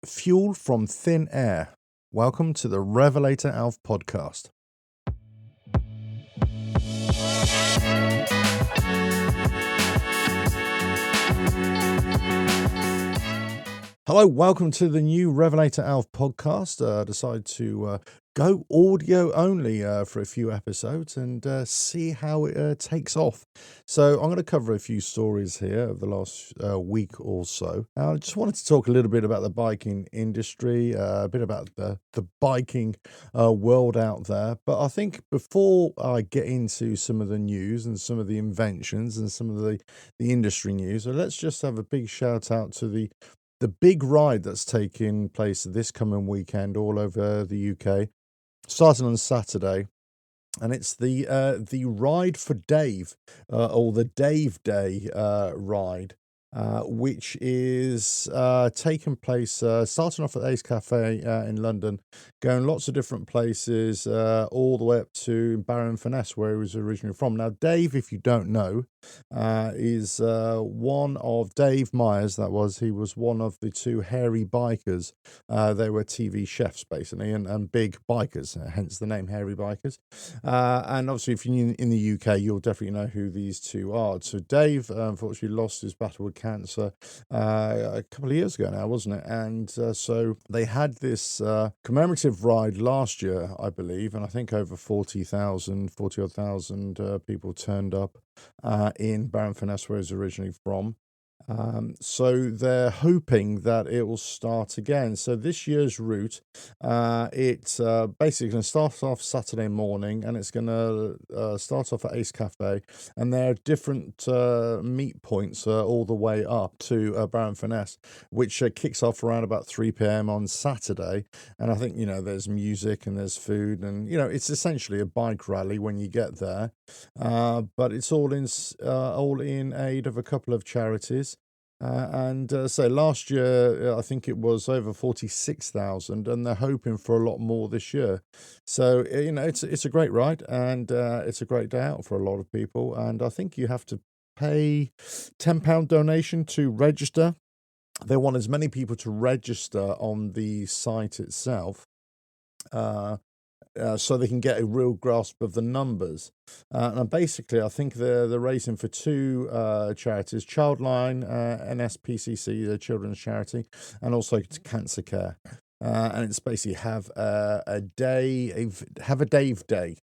Fuel from thin air. Welcome to the RevelatorAlf podcast. Hello, welcome to the new RevelatorAlf podcast. Decided to go audio only for a few episodes and see how it takes off. So I'm going to cover a few stories here of the last week or so. I just wanted to talk a little bit about the biking industry, a bit about the biking world out there. But I think before I get into some of the news and some of the inventions and some of the industry news, let's just have a big shout out to the big ride that's taking place this coming weekend all over the UK, starting on Saturday, and it's the Ride for Dave, or the Dave Day ride, which is taking place, starting off at Ace Cafe in London, going lots of different places, all the way up to Barrow-in-Furness, where he was originally from. Now, Dave, if you don't know, is one of Dave Myers. He was one of the two hairy bikers. They were TV chefs basically, and big bikers, hence the name Hairy Bikers. And obviously, if you're in the UK, you'll definitely know who these two are. So Dave unfortunately lost his battle with cancer a couple of years ago now, wasn't it? And so they had this commemorative ride last year, I believe, and I think over 40,000 people turned up in Barrow-in-Furness, where he was originally from. So they're hoping that it will start again. So this year's route, it's basically going to start off Saturday morning, and it's going to start off at Ace Cafe, and there are different meet points all the way up to Barrow-in-Furness, which kicks off around about 3 p.m. on Saturday. And I think, there's music and there's food, and, it's essentially a bike rally when you get there. But it's all in aid of a couple of charities. So last year, I think it was over 46,000, and they're hoping for a lot more this year. So, it's a great ride, and it's a great day out for a lot of people. And I think you have to pay £10 donation to register. They want as many people to register on the site itself, so they can get a real grasp of the numbers. And basically, I think they're raising for two charities: Childline, NSPCC, the children's charity, and also to Cancer Care. And it's basically have a Dave Day.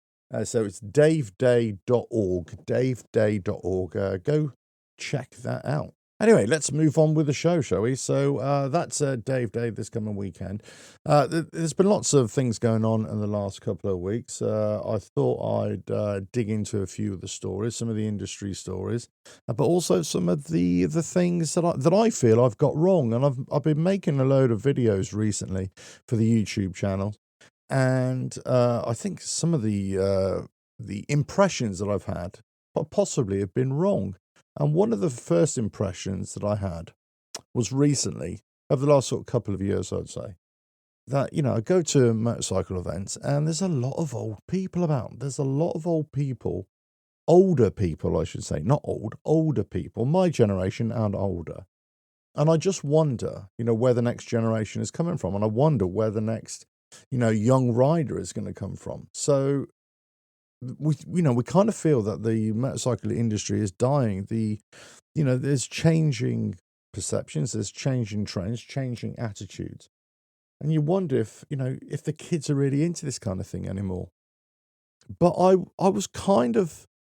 So it's daveday.org, daveday.org. Go check that out. Anyway, let's move on with the show, shall we? So that's Dave Day this coming weekend. There's been lots of things going on in the last couple of weeks. I thought I'd dig into a few of the stories, some of the industry stories, but also some of the things that I feel I've got wrong. And I've been making a load of videos recently for the YouTube channel, and I think some of the impressions that I've had possibly have been wrong. And one of the first impressions that I had was recently, over the last sort of couple of years, I'd say, that, I go to motorcycle events and there's a lot of old people about. There's a lot of old people, older people, I should say, not old, older people, my generation and older. And I just wonder, where the next generation is coming from. And I wonder where the next, young rider is going to come from. So we kind of feel that the motorcycle industry is dying. There's changing perceptions, there's changing trends, changing attitudes, and you wonder if the kids are really into this kind of thing anymore. But I was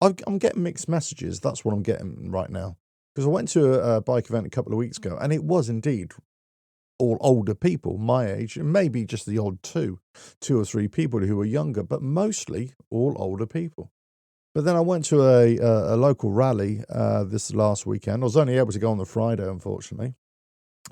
I'm getting mixed messages. That's what I'm getting right now, because I went to a bike event a couple of weeks ago, and it was indeed all older people my age, and maybe just the odd two or three people who were younger, but mostly all older people. But then I went to a local rally this last weekend. I was only able to go on the Friday, unfortunately.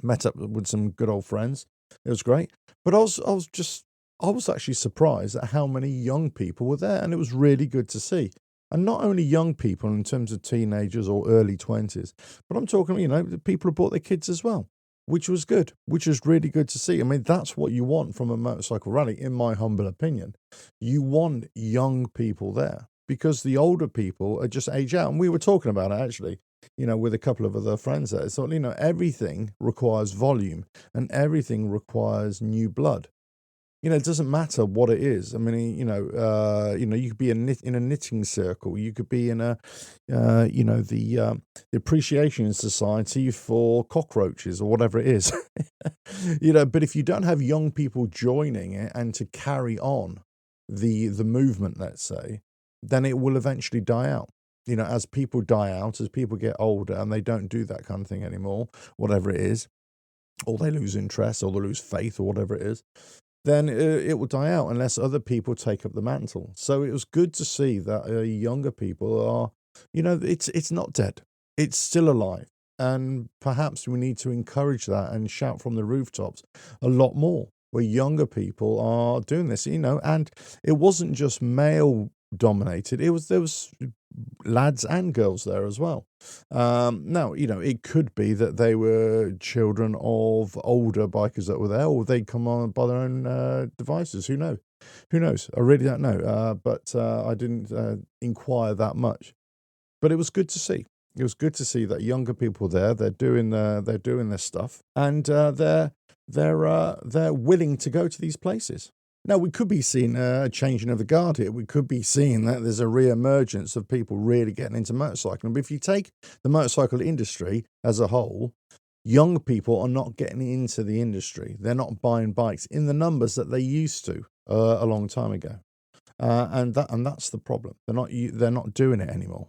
Met up with some good old friends. It was great. But I was actually surprised at how many young people were there, and it was really good to see. And not only young people in terms of teenagers or early 20s, but I'm talking, people who brought their kids as well, which was good, which was really good to see. I mean, that's what you want from a motorcycle rally, in my humble opinion. You want young people there, because the older people are just age out. And we were talking about it, actually. with a couple of other friends there. So, everything requires volume and everything requires new blood. It doesn't matter what it is. I mean, you could be in a knitting circle. You could be in the appreciation society for cockroaches or whatever it is. But if you don't have young people joining it and to carry on the movement, let's say, then it will eventually die out. As people die out, as people get older and they don't do that kind of thing anymore, whatever it is, or they lose interest or they lose faith or whatever it is, then it will die out unless other people take up the mantle. So it was good to see that younger people are, it's not dead. It's still alive. And perhaps we need to encourage that and shout from the rooftops a lot more, where younger people are doing this, and it wasn't just male dominated. There was lads and girls there as well. Now, it could be that they were children of older bikers that were there, or they come on by their own devices. Who knows? I really don't know. But I didn't inquire that much. But it was good to see. It was good to see that younger people there. They're doing their stuff, and they're willing to go to these places. Now, we could be seeing a changing of the guard here. We could be seeing that there's a re-emergence of people really getting into motorcycling. But if you take the motorcycle industry as a whole, young people are not getting into the industry. They're not buying bikes in the numbers that they used to a long time ago, and that's the problem. They're not doing it anymore.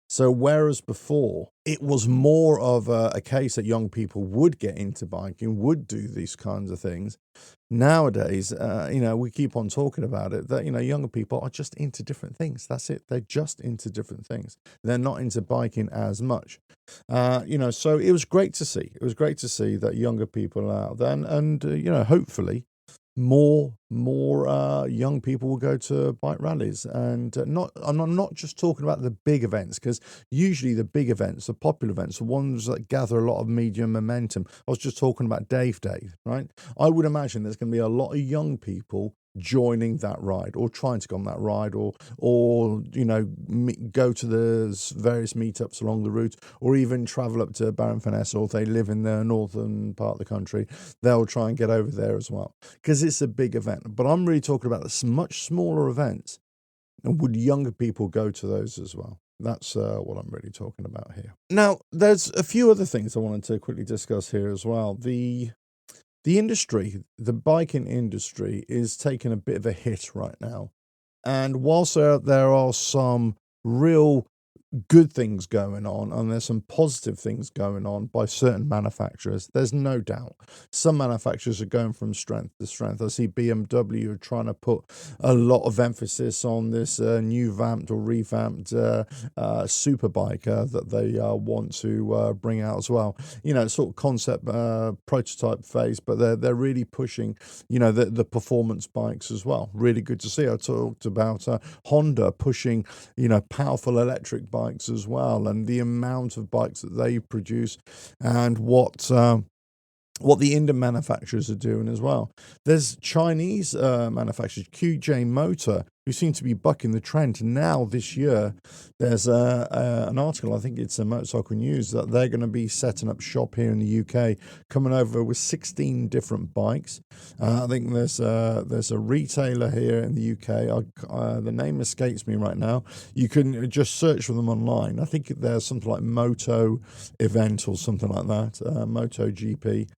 So whereas before it was more of a case that young people would get into biking, would do these kinds of things, nowadays, we keep on talking about it, that, younger people are just into different things. That's it. They're just into different things. They're not into biking as much. So it was great to see. It was great to see that younger people are out there, and hopefully more young people will go to bike rallies, and I'm not just talking about the big events, because usually the big events, the popular events, the ones that gather a lot of media momentum. I was just talking about Dave Day, right? I would imagine there's going to be a lot of young people joining that ride, or trying to go on that ride, or go to the various meetups along the route, or even travel up to Barron-Furness, or if they live in the northern part of the country, they'll try and get over there as well, because it's a big event. But I'm really talking about the much smaller events, and would younger people go to those as well? That's what I'm really talking about here. Now, there's a few other things I wanted to quickly discuss here as well. The industry, the biking industry, is taking a bit of a hit right now. And whilst there are some real good things going on, and there's some positive things going on by certain manufacturers, there's no doubt. Some manufacturers are going from strength to strength. I see BMW are trying to put a lot of emphasis on this new vamped or revamped superbike that they want to bring out as well. Sort of concept prototype phase, but they're really pushing, the performance bikes as well. Really good to see. I talked about Honda pushing, powerful electric bikes as well, and the amount of bikes that they produce, and what the Indian manufacturers are doing as well. There's Chinese manufacturers, QJ Motor, who seem to be bucking the trend. Now this year, there's an article, I think it's a Motorcycle News, that they're going to be setting up shop here in the UK, coming over with 16 different bikes. I think there's a retailer here in the UK. The name escapes me right now. You can just search for them online. I think there's something like Moto Event or something like that, Moto GP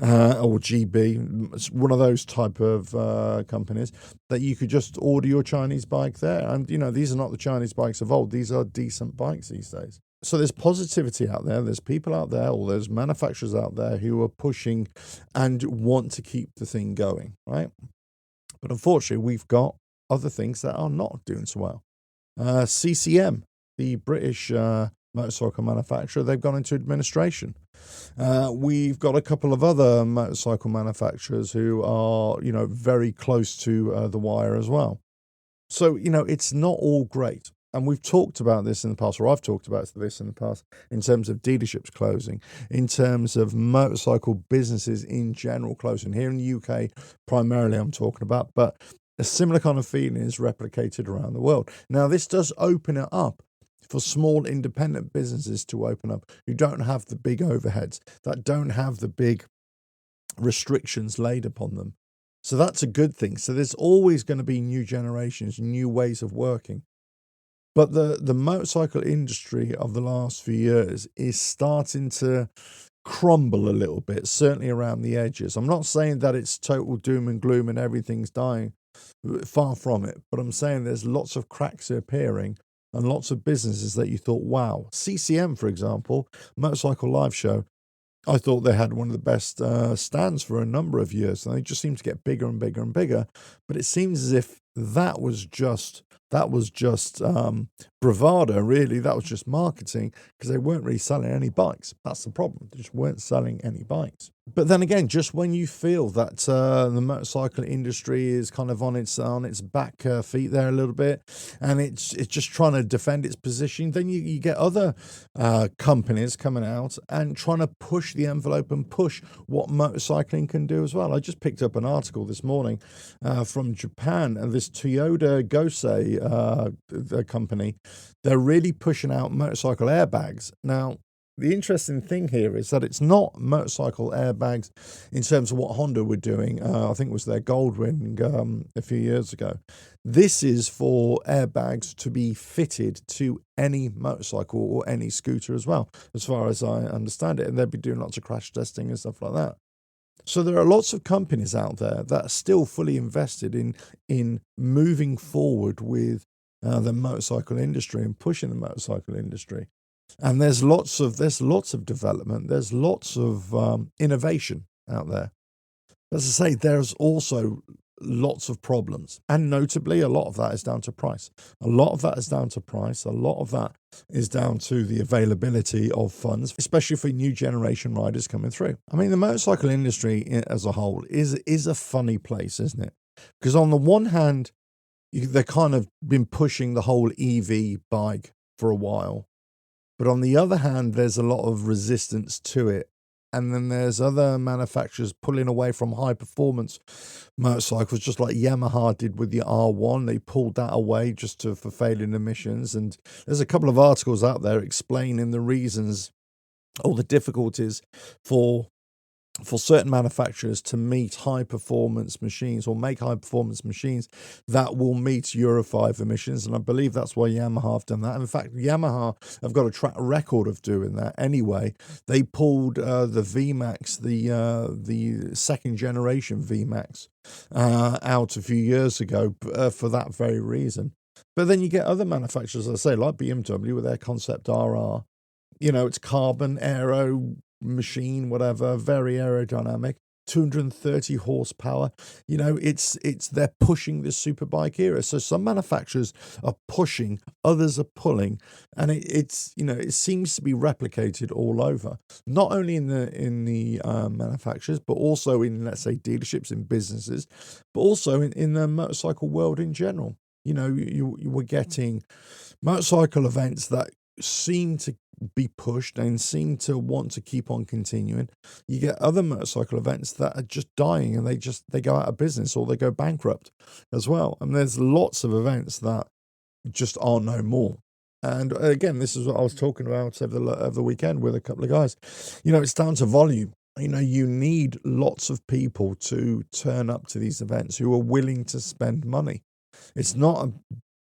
or GB. It's one of those type of companies that you could just order your Chinese bike there. And, these are not the Chinese bikes of old. These are decent bikes these days. So there's positivity out there. There's people out there, or there's manufacturers out there who are pushing and want to keep the thing going, right? But unfortunately, we've got other things that are not doing so well. CCM, the British motorcycle manufacturer, they've gone into administration. We've got a couple of other motorcycle manufacturers who are, very close to the wire as well. So, it's not all great. And we've talked about this in the past, or I've talked about this in the past, in terms of dealerships closing, in terms of motorcycle businesses in general closing. Here in the UK, primarily I'm talking about, but a similar kind of feeling is replicated around the world. Now, this does open it up for small independent businesses to open up who don't have the big overheads, that don't have the big restrictions laid upon them. So that's a good thing. So there's always going to be new generations, new ways of working. But the motorcycle industry of the last few years is starting to crumble a little bit, certainly around the edges. I'm not saying that it's total doom and gloom and everything's dying, far from it, but I'm saying there's lots of cracks appearing and lots of businesses that you thought, wow. CCM, for example, Motorcycle Live Show, I thought they had one of the best stands for a number of years, and they just seem to get bigger and bigger and bigger. But it seems as if that was just bravado, really. That was just marketing, because they weren't really selling any bikes. That's the problem. They just weren't selling any bikes. But then again, just when you feel that the motorcycle industry is kind of on its back feet there a little bit, and it's just trying to defend its position, then you get other companies coming out and trying to push the envelope and push what motorcycling can do as well. I just picked up an article this morning from Japan, and this Toyota Gosei the company, they're really pushing out motorcycle airbags. Now, the interesting thing here is that it's not motorcycle airbags in terms of what Honda were doing. I think it was their Goldwing a few years ago. This is for airbags to be fitted to any motorcycle or any scooter as well, as far as I understand it. And they'll be doing lots of crash testing and stuff like that. So there are lots of companies out there that are still fully invested in moving forward with the motorcycle industry and pushing the motorcycle industry. And there's lots of development. There's lots of innovation out there. As I say, there's also lots of problems. And notably, a lot of that is down to price. A lot of that is down to price. A lot of that is down to the availability of funds, especially for new generation riders coming through. I mean, the motorcycle industry as a whole is a funny place, isn't it? Because on the one hand, they've kind of been pushing the whole EV bike for a while. But on the other hand, there's a lot of resistance to it. And then there's other manufacturers pulling away from high performance motorcycles, just like Yamaha did with the R1. They pulled that away just for failing emissions. And there's a couple of articles out there explaining the reasons or the difficulties for certain manufacturers to meet high performance machines or make high performance machines that will meet Euro 5 emissions. And I believe that's why Yamaha have done that. In fact, Yamaha have got a track record of doing that anyway. They pulled the VMAX, the second generation VMAX, out a few years ago for that very reason. But then you get other manufacturers, as I say, like BMW with their Concept RR. You know, it's carbon, aero, machine, whatever, very aerodynamic, 230 horsepower. You know, they're pushing this superbike era. So some manufacturers are pushing, others are pulling, and it seems to be replicated all over, not only in the manufacturers, but also in, let's say, dealerships, in businesses, but also in the motorcycle world in general. You know, you were getting motorcycle events that seem to be pushed and seem to want to keep on continuing. You get other motorcycle events that are just dying, and they go out of business or they go bankrupt as well. And there's lots of events that just are no more. And again, this is what I was talking about over the weekend with a couple of guys. You know, it's down to volume. You know, you need lots of people to turn up to these events who are willing to spend money. It's not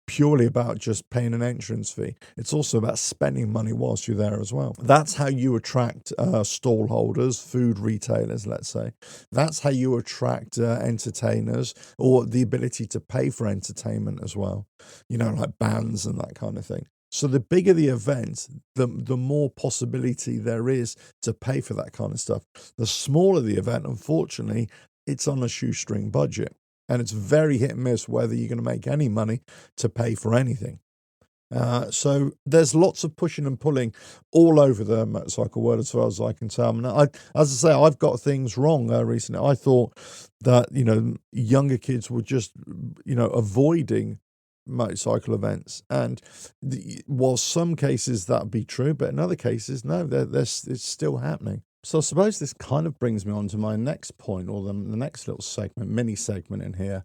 purely about just paying an entrance fee. It's also about spending money whilst you're there as well. That's how you attract stall holders, food retailers, let's say. That's how you attract entertainers, or the ability to pay for entertainment as well. You know, like bands and that kind of thing. So the bigger the event, the more possibility there is to pay for that kind of stuff. The smaller the event, unfortunately, it's on a shoestring budget. And it's very hit and miss whether you're going to make any money to pay for anything. So there's lots of pushing and pulling all over the motorcycle world, as far as I can tell. And as I say, I've got things wrong recently. I thought that, you know, younger kids were just, you know, avoiding motorcycle events. And while some cases that would be true, but in other cases, no, it's still happening. So I suppose this kind of brings me on to my next point, or the next little segment, mini segment in here.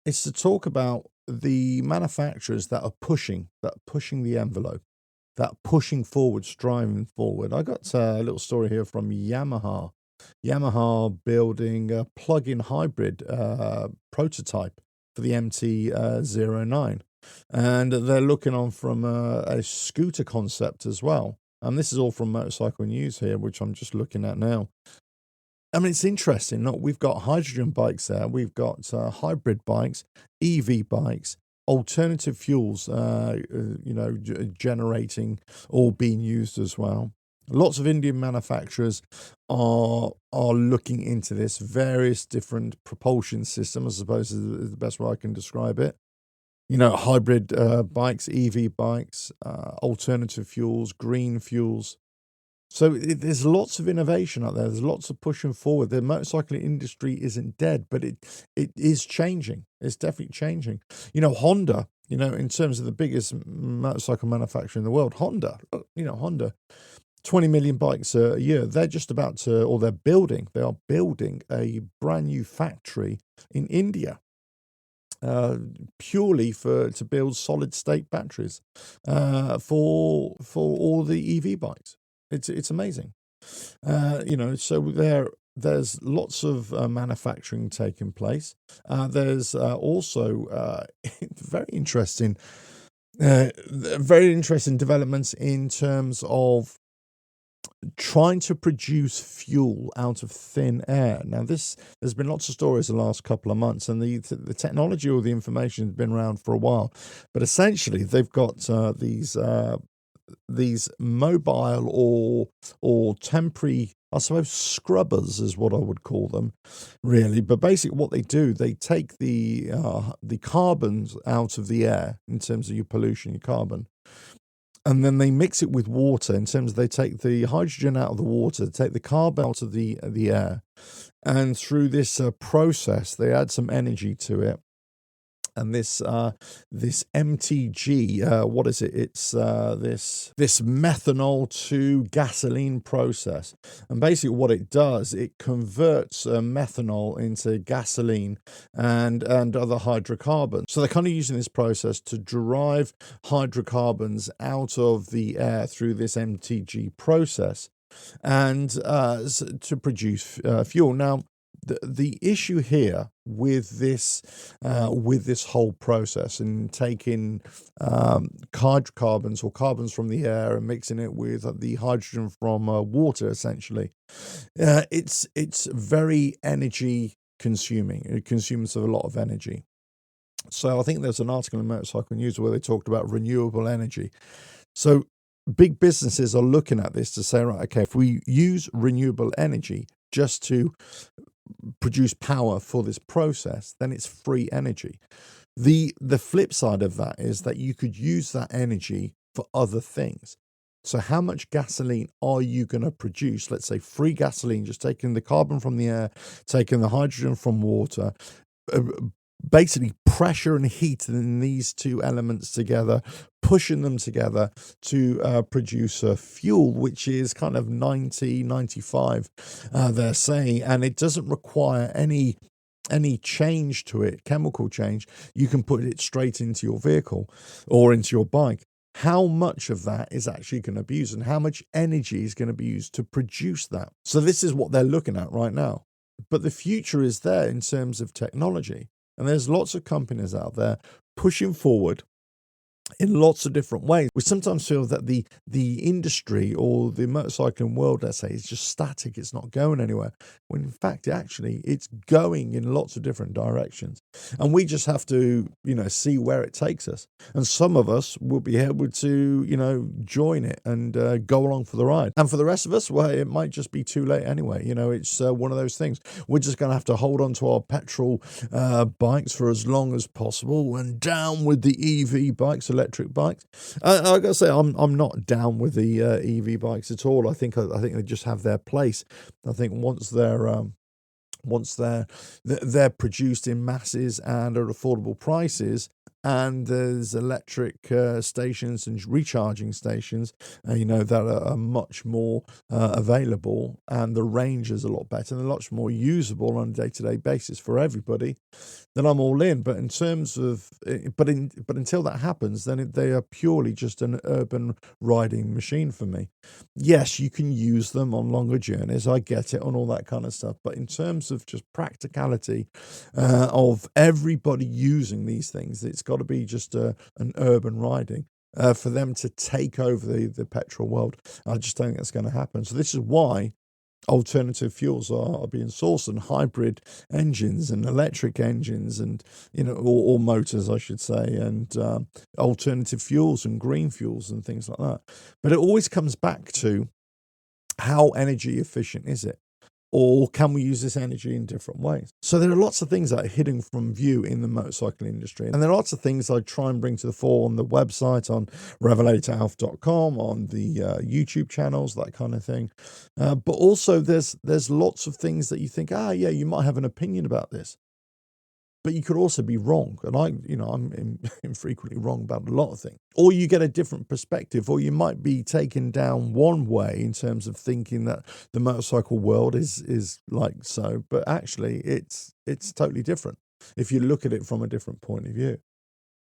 It's to talk about the manufacturers that are pushing the envelope. that pushing forward, striving forward. I got a little story here from Yamaha. Yamaha building a plug-in hybrid prototype for the MT-09. And they're looking on from a scooter concept as well. And this is all from Motorcycle News here, which I'm just looking at now. I mean, it's interesting. Look, we've got hydrogen bikes there. We've got hybrid bikes, EV bikes, alternative fuels, generating or being used as well. Lots of Indian manufacturers are looking into this. Various different propulsion systems, I suppose, is the best way I can describe it. Hybrid bikes, EV bikes, alternative fuels, green fuels. So there's lots of innovation out there. There's lots of pushing forward. The motorcycle industry isn't dead, but it is changing. It's definitely changing. Honda, in terms of the biggest motorcycle manufacturer in the world, Honda, 20 million bikes a year. They're just about to, or they are building a brand new factory in India. Purely to build solid state batteries for all the EV bikes. It's amazing. So there's lots of manufacturing taking place. There's also very interesting developments in terms of trying to produce fuel out of thin air. Now, there's been lots of stories the last couple of months, and the technology or the information has been around for a while. But essentially, they've got these mobile or temporary, I suppose, scrubbers is what I would call them, really. But basically, what they do, they take the carbons out of the air in terms of your pollution, your carbon. And then they mix it with water in terms of they take the hydrogen out of the water, take the carbon out of the air. And through this process, they add some energy to it. And this MTG, what is it? It's this methanol to gasoline process. And basically what it does, it converts methanol into gasoline and other hydrocarbons. So they're kind of using this process to derive hydrocarbons out of the air through this MTG process and to produce fuel. Now, the issue here with this whole process and taking hydrocarbons or carbons from the air and mixing it with the hydrogen from water, essentially, it's very energy consuming. It consumes a lot of energy. So I think there's an article in Motorcycle News where they talked about renewable energy. So big businesses are looking at this to say, right, okay, if we use renewable energy just to produce power for this process, then it's free energy. The flip side of that is that you could use that energy for other things. So how much gasoline are you going to produce? Let's say free gasoline, just taking the carbon from the air, taking the hydrogen from water, basically pressure and heat in these two elements together, pushing them together to produce a fuel, which is kind of 95, they're saying, and it doesn't require any change to it, chemical change. You can put it straight into your vehicle or into your bike. How much of that is actually going to be used and how much energy is going to be used to produce that? So this is what they're looking at right now. But the future is there in terms of technology. And there's lots of companies out there pushing forward in lots of different ways. We sometimes feel that the industry or the motorcycling world, let's say, is just static. It's not going anywhere. When in fact, it's going in lots of different directions. And we just have to, see where it takes us. And some of us will be able to, join it and go along for the ride. And for the rest of us, well, it might just be too late anyway. It's one of those things. We're just going to have to hold on to our petrol bikes for as long as possible and down with the EV bikes, electric bikes. I gotta say, I'm not down with the EV bikes at all. I think they just have their place. I think once they're produced in masses and at affordable prices, and there's electric stations and recharging stations, that are much more available, and the range is a lot better and a lot more usable on a day-to-day basis for everybody, then I'm all in. But in terms of, but until that happens, then they are purely just an urban riding machine for me. Yes, you can use them on longer journeys. I get it, on all that kind of stuff. But in terms of just practicality of everybody using these things, it's got to be just an urban riding. For them to take over the petrol world, I just don't think that's going to happen. So this is why alternative fuels are being sourced, and hybrid engines and electric engines, and or motors, I should say, and alternative fuels and green fuels and things like that. But it always comes back to, how energy efficient is it? Or can we use this energy in different ways? So there are lots of things that are hidden from view in the motorcycle industry. And there are lots of things I try and bring to the fore on the website, on RevelatorAlf.com, on the YouTube channels, that kind of thing. But also there's lots of things that you think, yeah, you might have an opinion about this. But you could also be wrong. And I'm infrequently wrong about a lot of things. Or you get a different perspective, or you might be taken down one way in terms of thinking that the motorcycle world is like so. But actually, it's totally different if you look at it from a different point of view.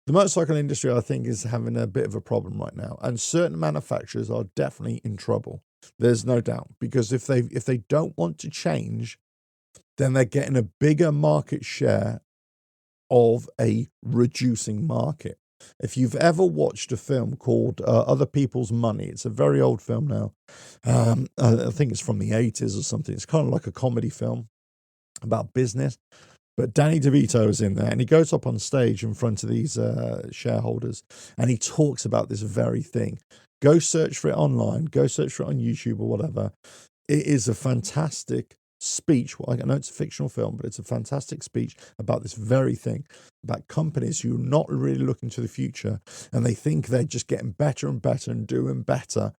The motorcycle industry, I think, is having a bit of a problem right now. And certain manufacturers are definitely in trouble. There's no doubt. Because if they don't want to change, then they're getting a bigger market share of a reducing market. If you've ever watched a film called Other People's Money, it's a very old film now. I think it's from the 80s or something. It's kind of like a comedy film about business. But Danny DeVito is in there, and he goes up on stage in front of these shareholders, and he talks about this very thing. Go search for it online. Go search for it on YouTube or whatever. It is a fantastic speech. Well, I know it's a fictional film, but it's a fantastic speech about this very thing, about companies who are not really looking to the future, and they think they're just getting better and better and doing better,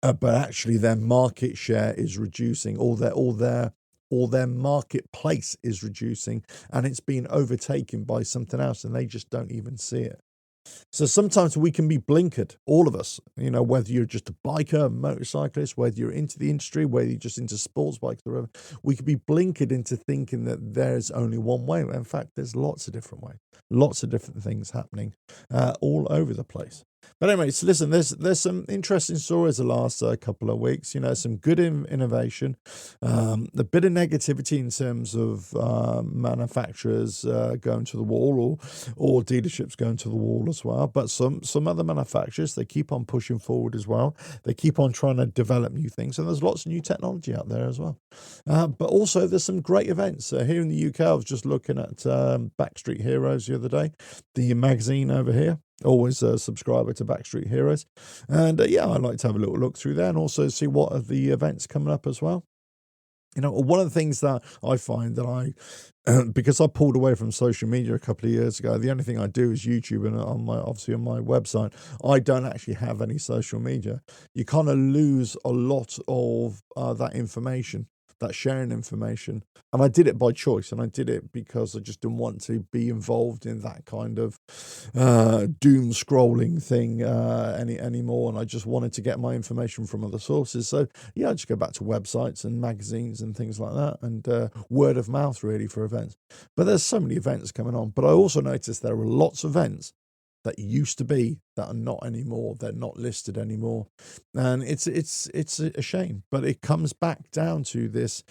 but actually their market share is reducing, or their marketplace is reducing, and it's being overtaken by something else, and they just don't even see it. So sometimes we can be blinkered, all of us, whether you're just a biker, a motorcyclist, whether you're into the industry, whether you're just into sports bikes, or whatever, we can be blinkered into thinking that there's only one way. In fact, there's lots of different ways, lots of different things happening all over the place. But anyway, so listen, there's some interesting stories the last couple of weeks. Some good innovation, a bit of negativity in terms of manufacturers going to the wall, or dealerships going to the wall as well. But some other manufacturers, they keep on pushing forward as well. They keep on trying to develop new things, and there's lots of new technology out there as well. But also there's some great events here in the UK. I was just looking at Backstreet Heroes the other day, the magazine over here. Always a subscriber to Backstreet Heroes. And I like to have a little look through there and also see what are the events coming up as well. One of the things that I find that because I pulled away from social media a couple of years ago, the only thing I do is YouTube, and obviously on my website, I don't actually have any social media. You kind of lose a lot of that information, that sharing information. And I did it by choice, and I did it because I just didn't want to be involved in that kind of doom scrolling thing anymore. And I just wanted to get my information from other sources. So I just go back to websites and magazines and things like that, and word of mouth really for events. But there's so many events coming on. But I also noticed there are lots of events that used to be that are not anymore. They're not listed anymore, and it's a shame. But it comes back down to this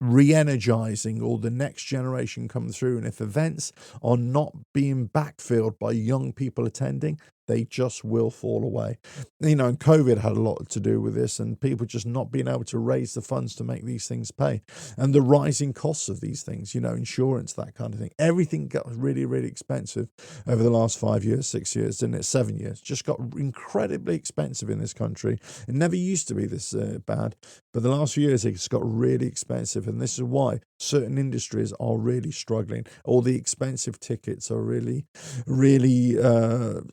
re-energizing, or the next generation come through, and if events are not being backfilled by young people attending, they just will fall away. And COVID had a lot to do with this, and people just not being able to raise the funds to make these things pay, and the rising costs of these things, insurance, that kind of thing. Everything got really, really expensive over the last 5 years, 6 years, didn't it? 7 years, just got incredibly expensive in this country. It never used to be this bad, but the last few years it's got really expensive, and this is why certain industries are really struggling. All the expensive tickets are really, really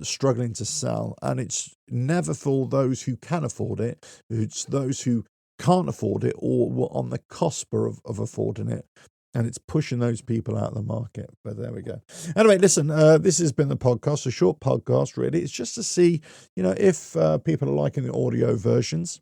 struggling to sell, and it's never for those who can afford it. It's those who can't afford it, or were on the cusp of affording it, and it's pushing those people out of the market. But there we go. Anyway, listen, this has been the podcast, a short podcast, really. It's just to see, if people are liking the audio versions.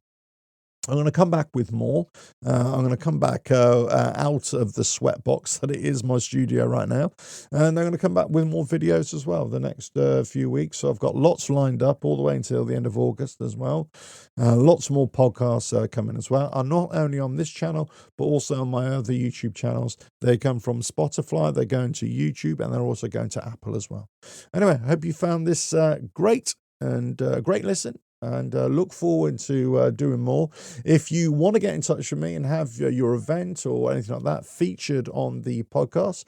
I'm going to come back with more. I'm going to come back out of the sweat box that it is my studio right now. And I'm going to come back with more videos as well the next few weeks. So I've got lots lined up all the way until the end of August as well. Lots more podcasts coming as well. I'm not only on this channel, but also on my other YouTube channels. They come from Spotify, they're going to YouTube, and they're also going to Apple as well. Anyway, I hope you found this great and great listen. And look forward to doing more. If you want to get in touch with me and have your event or anything like that featured on the podcast,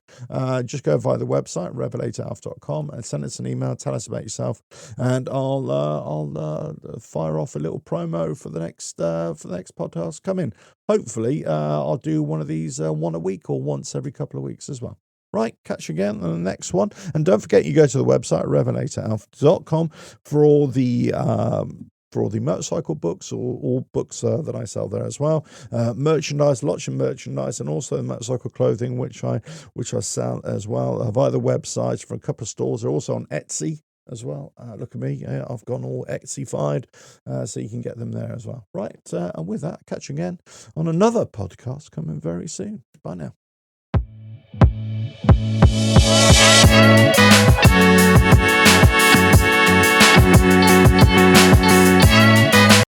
just go via the website, RevelatorAlf.com, and send us an email. Tell us about yourself, and I'll fire off a little promo for the next podcast coming. Hopefully, I'll do one of these one a week or once every couple of weeks as well. Right, catch you again on the next one. And don't forget, you go to the website, RevelatorAlf.com, for all the motorcycle books, or all books that I sell there as well. Merchandise, lots of merchandise, and also motorcycle clothing, which I sell as well via the website for a couple of stores. They're also on Etsy as well. Look at me, I've gone all Etsy-fied, so you can get them there as well. Right, and with that, catch you again on another podcast coming very soon. Bye now.